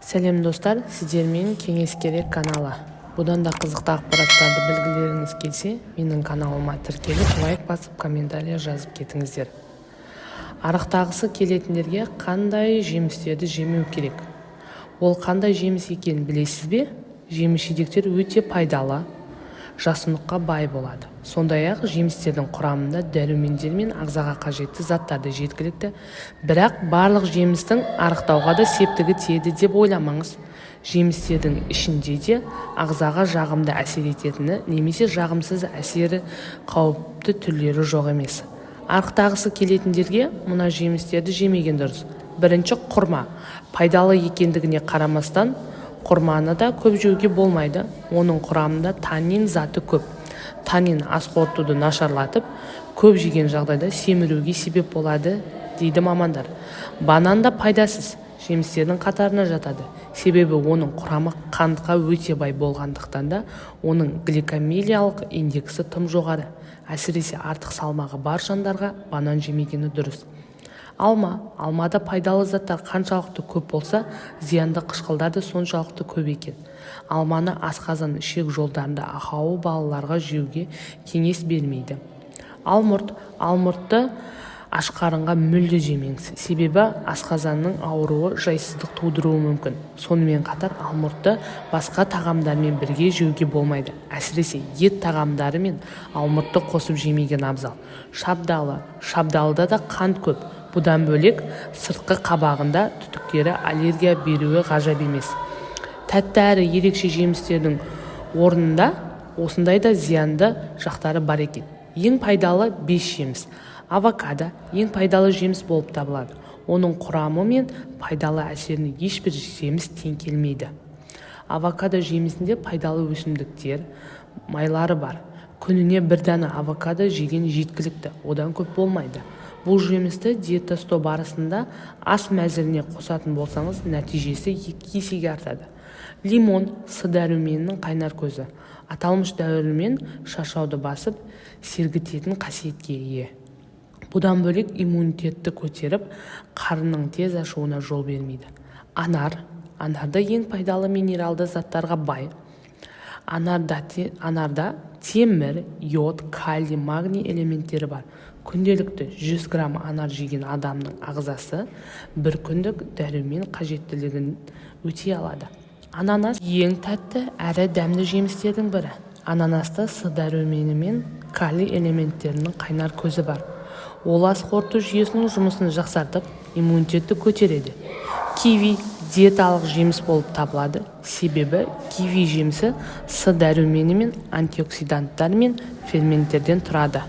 Сәлем достар, сіздермен кеңес керек каналы. Бұдан да қызықты ақпараттарды білгілеріңіз келсе, менің каналыма тіркеліп, лайк басып, комментария жазып кетіңіздер. Арықтағысы келетіндерге қандай жемістерді жемеу керек? Ол қандай жеміс екенін білесіз бе? Жеміс-жидектер өте пайдалы, жасұныққа бай болады. Сондай-ақ жемістердің құрамында дәрумендер мен ағзаға қажетті заттарды жеткілікті. Бірақ барлық жемістің арықтауға да септігі тиеді деп ойламаңыз. Жемістердің ішінде де ағзаға жағымды әсер ететіні немесе жағымсыз әсері қауіпті түрлері жоқ емес. Арықтағысы келетіндерге мына жемістерді жемеген дұрыс. Бірінші, құрма. Пайдалы екендігіне қарамастан, құрманы да көп жеуге болмайды. Оның құрамында таннин заты көп. Таннин ас қорытуды нашарлатып, көп жеген жағдайда семіруге себеп болады, дейді мамандар. Банан да пайдасыз жемістердің қатарына жатады. Себебі оның құрамы қантқа өте бай болғандықтан да оның гликемиялық индексі тым жоғары. Әсіресе артық салмағы бар жандарға банан жемегені дұрыс. Алмада пайдалы заттар қаншалықты көп болса, зиянды қышқылдар да соншалықты көп екен. Алманы асқазан ішек жолдарында ақауы балаларға жеуге кеңес бермейді. Алмұртты аш қарынға мүлде жемеңіз. Себебі асқазанның ауруы жайсыздық тудыруы мүмкін. Сонымен қатар алмұртты басқа тағамдармен бірге жеуге болмайды. Әсіресе ет тағамдары мен алмұртты қосып жемеген абзал. Шабдалыда да қант көп. Бұдан бөлек сыртқы қабағында түтіктері аллергия беруі ғажап емес. Тәтті әрі ерекше жемістердің орнында осындай да зиянды жақтары бар екен. Ең пайдалы 5 жеміс. Авокадо ең пайдалы жеміс болып табылады. Оның құрамы мен пайдалы әсеріне ешбір жеміс тең келмейді. Авокадо жемісінде пайдалы өсімдіктер, майлары бар. Күніне бір дана авокадо жеген жеткілікті, одан көп болмайды. Бұл жемісті диета ұстау барысында ас мәзіріне қосатын болсаңыз, нәтижесі 2 есеге артады. Лимон С дәруменінің қайнар көзі. Аталмыш дәрумен шаршауды басып, сергітетін қасиетке ие. Бұдан бөлек иммунитетті көтеріп, қарынның тез ашуына жол бермейді. Анарда ең пайдалы минералды заттарға бай. Анарда темір, йод, калий, магний элементтері бар. Күнделікті 100 грамм анар жеген адамның ағзасы бір күндік дәрумен қажеттілігін өтей алады. Ананас ең тәтті әрі дәмді жемістердің бірі. Ананаста С дәрумені мен калий элементтерінің қайнар көзі бар. Ол ас қорыту жүйесінің жұмысын жақсартып, иммунитетті көтереді. Киви диеталық жеміс болып табылады. Себебі киви жемісі С дәрумені мен антиоксиданттар мен ферменттерден тұрады.